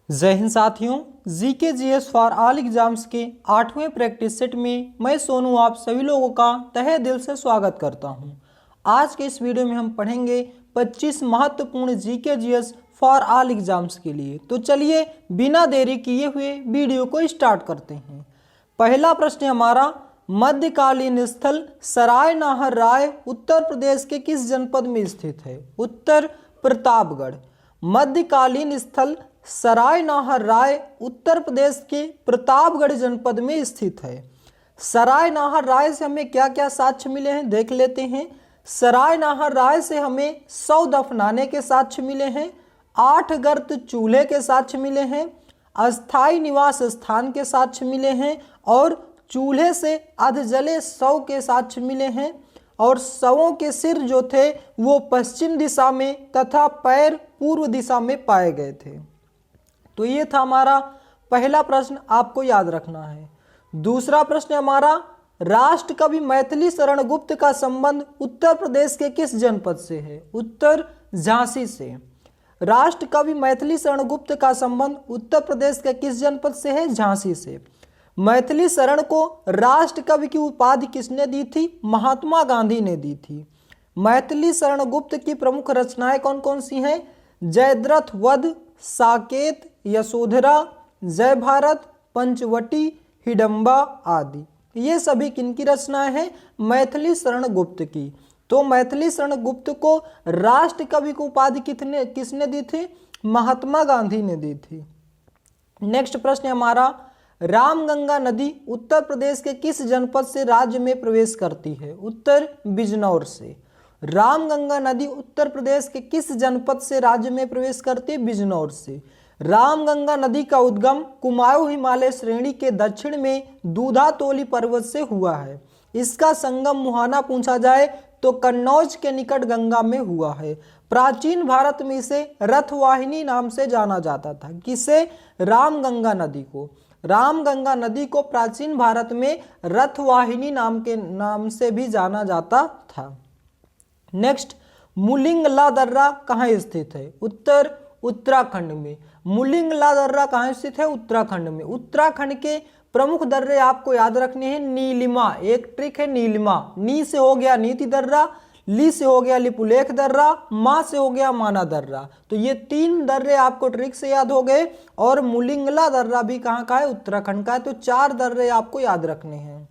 जय हिंद साथियों, GK GS for all exams के 8वें प्रैक्टिस सेट में मैं सोनू आप सभी लोगों का तहे दिल से स्वागत करता हूं। आज के इस वीडियो में हम पढ़ेंगे 25 महत्वपूर्ण GK GS for all exams के लिए। तो चलिए बिना देरी किए हुए वीडियो को स्टार्ट करते हैं। पहला प्रश्न हमारा, मध्यकालीन स्थल सराय नाहर राय उत्तर प्रदेश के किस जनपद में स्थित है? उत्तर प्रतापगढ़। मध्यकालीन स्थल सराय नाहर राय उत्तर प्रदेश के प्रतापगढ़ जनपद में स्थित है। सराय नाहर राय से हमें क्या क्या साक्ष्य मिले हैं देख लेते हैं। सराय नाहर राय से हमें 100 दफनाने के साक्ष्य मिले हैं, 8 गर्त चूल्हे के साक्ष्य मिले हैं, अस्थायी निवास स्थान के साक्ष्य मिले हैं और चूल्हे से अध जले शव के साक्ष्य मिले हैं और शवों के सिर जो थे वो पश्चिम दिशा में तथा पैर पूर्व दिशा में पाए गए थे। तो ये था हमारा पहला प्रश्न, आपको याद रखना है। दूसरा प्रश्न हमारा, राष्ट्रकवि मैथिली शरण गुप्त का संबंध उत्तर प्रदेश के किस जनपद से है? उत्तर झांसी से। राष्ट्रकवि मैथिली शरण गुप्त का संबंध उत्तर प्रदेश के किस जनपद से है? झांसी से। मैथिली शरण को राष्ट्रकवि की उपाधि किसने दी थी? महात्मा गांधी ने दी थी। मैथिली शरण गुप्त की प्रमुख रचनाएं कौन कौन सी हैं? जयद्रथ वध, साकेत, यशोधरा, जय भारत, पंचवटी, हिडंबा आदि। ये सभी किनकी रचनाएं हैं? मैथिली शरण गुप्त की। तो मैथिली शरण गुप्त को राष्ट्रकवि की उपाधि किसने दी थी? महात्मा गांधी ने दी थी। नेक्स्ट प्रश्न हमारा, रामगंगा नदी उत्तर प्रदेश के किस जनपद से राज्य में प्रवेश करती है? उत्तर बिजनौर से। रामगंगा नदी उत्तर प्रदेश के किस जनपद से राज्य में प्रवेश करती है? बिजनौर से। रामगंगा नदी का उद्गम कुमाऊं हिमालय श्रेणी के दक्षिण में दूधातोली पर्वत से हुआ है। इसका संगम मुहाना पूछा जाए तो कन्नौज के निकट गंगा में हुआ है। प्राचीन भारत में इसे रथवाहिनी नाम से जाना जाता था। किसे? रामगंगा नदी को। रामगंगा नदी को प्राचीन भारत में रथवाहिनी नाम से भी जाना जाता था। नेक्स्ट, मुलिंगला दर्रा कहाँ स्थित है? उत्तर उत्तराखंड में। मुलिंगला दर्रा कहाँ स्थित है? उत्तराखंड में। उत्तराखंड के प्रमुख दर्रे आपको याद रखने हैं। नीलिमा, एक ट्रिक है नीलिमा। नी से हो गया नीति दर्रा, ली से हो गया लिपुलेख दर्रा, माँ से हो गया माना दर्रा। तो ये 3 दर्रे आपको ट्रिक से याद हो गए। और मुलिंगला दर्रा भी कहाँ का है? उत्तराखंड का है। तो 4 दर्रे आपको याद रखने हैं।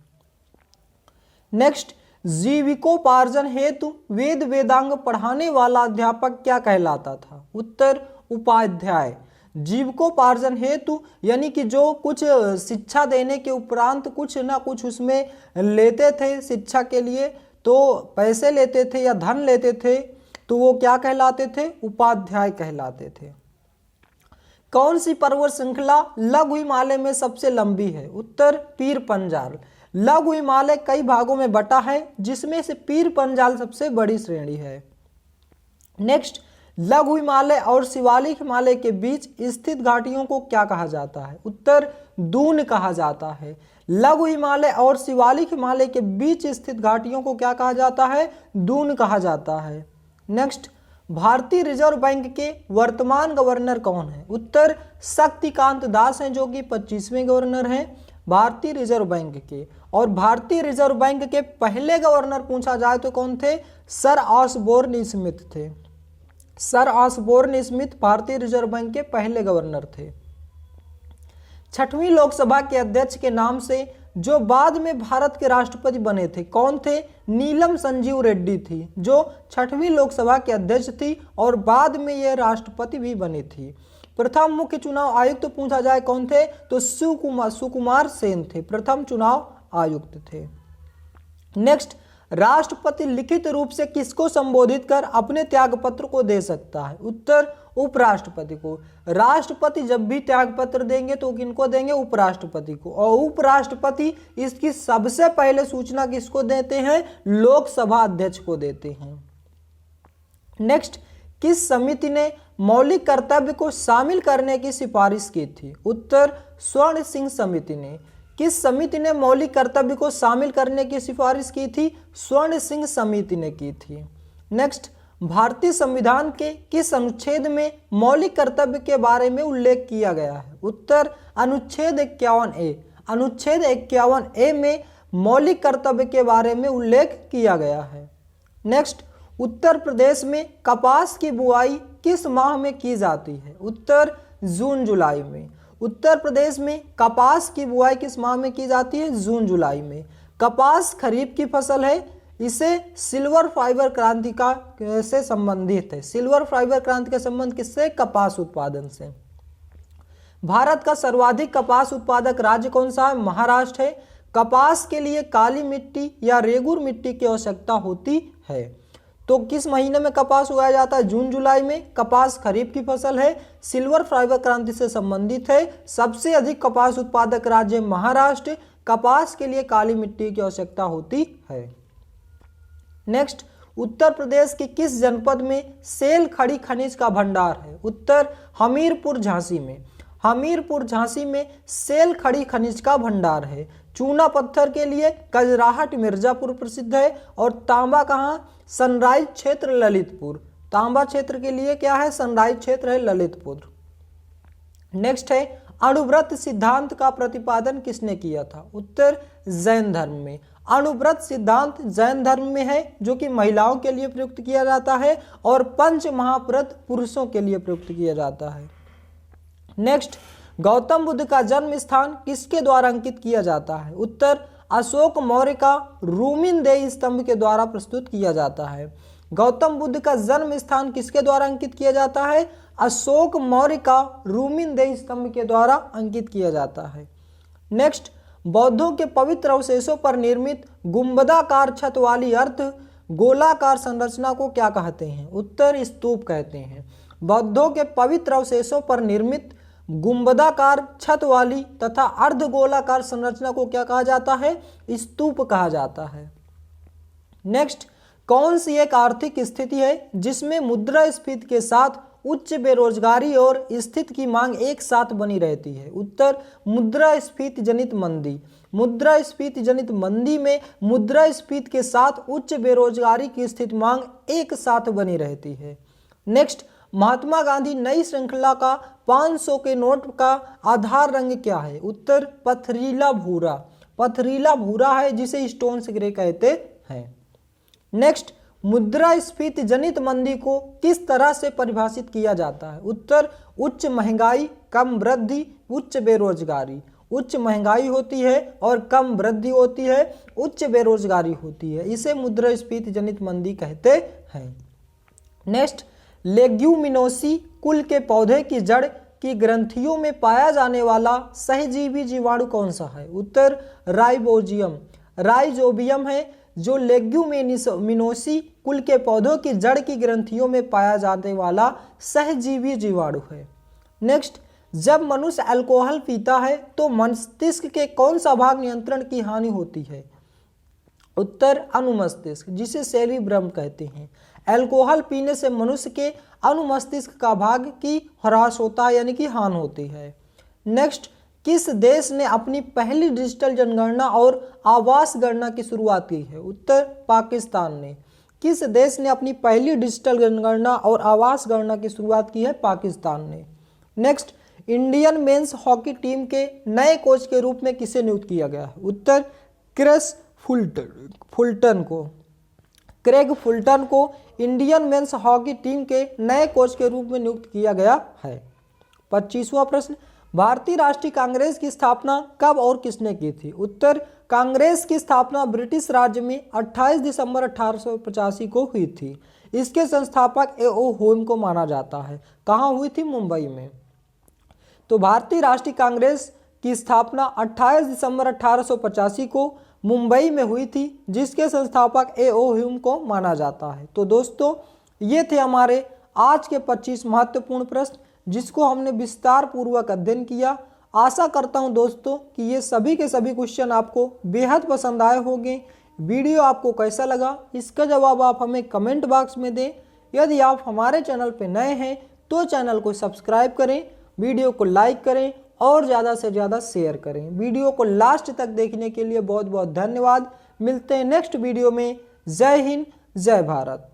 नेक्स्ट, जीविकोपार्जन हेतु वेद वेदांग पढ़ाने वाला अध्यापक क्या कहलाता था? उत्तर उपाध्याय। जीविकोपार्जन हेतु यानी कि जो कुछ शिक्षा देने के उपरांत कुछ ना कुछ उसमें लेते थे शिक्षा के लिए, तो पैसे लेते थे या धन लेते थे, तो वो क्या कहलाते थे? उपाध्याय कहलाते थे। कौन सी पर्वत श्रृंखला लघु हिमालय में सबसे लंबी है? उत्तर पीर पंजाल। लघु हिमालय कई भागों में बटा है जिसमें से पीर पंजाल सबसे बड़ी श्रेणी है। नेक्स्ट, लघु हिमालय और शिवालिक हिमालय के बीच स्थित घाटियों को क्या कहा जाता है? उत्तर दून कहा जाता है। लघु हिमालय और शिवालिक हिमालय के बीच स्थित घाटियों को क्या कहा जाता है? दून कहा जाता है। नेक्स्ट, भारतीय रिजर्व बैंक के वर्तमान गवर्नर कौन है? उत्तर शक्तिकांत दास हैं जो कि 25वें गवर्नर हैं भारतीय रिजर्व बैंक के। और भारतीय रिजर्व बैंक के पहले गवर्नर पूछा जाए तो कौन थे? सर ऑसबोर्न स्मिथ थे। सर ऑसबोर्न स्मिथ भारतीय रिजर्व बैंक के पहले गवर्नर थे। 6वीं लोकसभा के अध्यक्ष के नाम से जो बाद में भारत के राष्ट्रपति बने थे कौन थे? नीलम संजीव रेड्डी थी जो 6वीं लोकसभा के अध्यक्ष थी और बाद में यह राष्ट्रपति भी बनी थी। प्रथम मुख्य चुनाव आयुक्त तो पूछा जाए कौन थे? तो सुकुमार सेन थे, प्रथम चुनाव आयुक्त थे। नेक्स्ट, राष्ट्रपति लिखित रूप से किसको संबोधित कर अपने त्यागपत्र को दे सकता है? उत्तर उपराष्ट्रपति को। राष्ट्रपति जब भी त्यागपत्र देंगे तो किनको देंगे? उपराष्ट्रपति को। और उपराष्ट्रपति इसकी सबसे पहले सूचना किसको देते हैं? लोकसभा अध्यक्ष को देते हैं। नेक्स्ट, किस समिति ने मौलिक कर्तव्य को शामिल करने की सिफारिश की थी? उत्तर स्वर्ण सिंह समिति ने। किस समिति ने मौलिक कर्तव्य को शामिल करने की सिफारिश की थी? स्वर्ण सिंह समिति ने की थी। नेक्स्ट, भारतीय संविधान के किस अनुच्छेद में मौलिक कर्तव्य के बारे में उल्लेख किया गया है? उत्तर अनुच्छेद 51A। अनुच्छेद 51A में मौलिक कर्तव्य के बारे में उल्लेख किया गया है। नेक्स्ट, उत्तर प्रदेश में कपास की बुआई किस माह में की जाती है? उत्तर जून जुलाई में। उत्तर प्रदेश में कपास की बुआई किस माह में की जाती है? जून जुलाई में। कपास खरीफ की फसल है, इसे सिल्वर फाइबर क्रांति का से संबंधित है। सिल्वर फाइबर क्रांति का संबंध किससे? कपास उत्पादन से। भारत का सर्वाधिक कपास उत्पादक राज्य कौन सा है? महाराष्ट्र है। कपास के लिए काली मिट्टी या रेगुर मिट्टी की आवश्यकता होती है। तो किस महीने में कपास उगाया जाता है? जून जुलाई में। कपास खरीफ की फसल है, सिल्वर फाइबर क्रांति से संबंधित है। सबसे अधिक कपास उत्पादक राज्य महाराष्ट्र। कपास के लिए काली मिट्टी की आवश्यकता होती है। नेक्स्ट, उत्तर प्रदेश के किस जनपद में सेल खड़ी खनिज का भंडार है? उत्तर हमीरपुर झांसी में। हमीरपुर झांसी में सेल खड़ी खनिज का भंडार है। चूना पत्थर के लिए कजराहट मिर्जापुर प्रसिद्ध है। और तांबा कहाँ? सनराइज क्षेत्र ललितपुर। तांबा क्षेत्र के लिए क्या है? सनराइज क्षेत्र है ललितपुर। नेक्स्ट है, अणुव्रत सिद्धांत का प्रतिपादन किसने किया था? उत्तर जैन धर्म में। अणुव्रत सिद्धांत जैन धर्म में है, जो कि महिलाओं के लिए प्रयुक्त किया जाता है और पंच महाव्रत पुरुषों के लिए प्रयुक्त किया जाता है। नेक्स्ट, गौतम बुद्ध का जन्म स्थान किसके द्वारा अंकित किया जाता है? उत्तर अशोक मौर्य का रूमिनदेई स्तंभ के द्वारा प्रस्तुत किया जाता है। गौतम बुद्ध का जन्म स्थान किसके द्वारा अंकित किया जाता है? अशोक मौर्य का रूमिनदेई स्तंभ के द्वारा अंकित किया जाता है। नेक्स्ट, बौद्धों के पवित्र अवशेषों पर निर्मित गुंबदाकार छत वाली अर्ध गोलाकार संरचना को क्या कहते हैं? उत्तर स्तूप कहते हैं। बौद्धों के पवित्र अवशेषों पर निर्मित गुंबदाकार छत वाली तथा अर्धगोलाकार संरचना को क्या कहा जाता है? स्तूप कहा जाता है। नेक्स्ट, कौन सी एक आर्थिक स्थिति है जिसमें मुद्रास्फीति के साथ उच्च बेरोजगारी और स्थिति की मांग एक साथ बनी रहती है? उत्तर मुद्रास्फीति जनित मंदी। मुद्रास्फीति जनित मंदी में मुद्रास्फीति के साथ उच्च बेरोजगारी की स्थिति मांग एक साथ बनी रहती है। नेक्स्ट, महात्मा गांधी नई श्रृंखला का 500 के नोट का आधार रंग क्या है? उत्तर पथरीला भूरा। पथरीला भूरा है, जिसे स्टोन्स ग्रे कहते हैं। नेक्स्ट, मुद्रास्फीति जनित मंदी को किस तरह से परिभाषित किया जाता है? उत्तर उच्च महंगाई, कम वृद्धि, उच्च बेरोजगारी। उच्च महंगाई होती है और कम वृद्धि होती है, उच्च बेरोजगारी होती है, इसे मुद्रास्फीति जनित मंदी कहते हैं। नेक्स्ट, लेग्यूमिनोसी कुल के पौधे की जड़ की ग्रंथियों में पाया जाने वाला सहजीवी जीवाणु कौन सा है? उत्तर राइबोजियम। राइजोबियम है, जो लेग्यूमिनोसी कुल के पौधों की जड़ की ग्रंथियों में पाया जाने वाला सहजीवी जीवाणु है। नेक्स्ट, जब मनुष्य अल्कोहल पीता है तो मस्तिष्क के कौन सा भाग नियंत्रण की हानि होती है? उत्तर अनुमस्तिष्क, जिसे सेरिब्रम कहते हैं। अल्कोहल पीने से मनुष्य के अनुमस्तिष्क का भाग की ह्रास होता है, यानी कि हानि होती है। नेक्स्ट, किस देश ने अपनी पहली डिजिटल जनगणना और आवास गणना की शुरुआत की है? उत्तर पाकिस्तान ने। किस देश ने अपनी पहली डिजिटल जनगणना और आवास गणना की शुरुआत की है? पाकिस्तान ने। Next, Indian men's hockey team के नए कोच के रूप में किसे नियुक्त किया गया है? उत्तर क्रिस फुलटन को। क्रेग फुलटन को इंडियन मेंस हॉकी टीम के नए कोच के रूप में नियुक्त किया गया है। 25वां प्रश्न, भारतीय राष्ट्रीय कांग्रेस की स्थापना कब और किसने की थी? उत्तर कांग्रेस की स्थापना ब्रिटिश राज्य में 28 दिसंबर 1885 को हुई थी। इसके संस्थापक A.O. होम को माना जाता है। कहाँ हुई थी? मुंबई में। तो भारतीय राष्ट्रीय कांग्रेस की स्थापना 28 दिसंबर 1885 को मुंबई में हुई थी, जिसके संस्थापक A.O. ह्यूम को माना जाता है। तो दोस्तों, ये थे हमारे आज के 25 महत्वपूर्ण प्रश्न, जिसको हमने विस्तार पूर्वक अध्ययन किया। आशा करता हूं दोस्तों कि ये सभी के सभी क्वेश्चन आपको बेहद पसंद आए होंगे। वीडियो आपको कैसा लगा, इसका जवाब आप हमें कमेंट बॉक्स में दें। यदि आप हमारे चैनल पर नए हैं तो चैनल को सब्सक्राइब करें, वीडियो को लाइक करें और ज़्यादा से ज़्यादा शेयर करें। वीडियो को लास्ट तक देखने के लिए बहुत बहुत धन्यवाद। मिलते हैं नेक्स्ट वीडियो में। जय हिंद, जय भारत।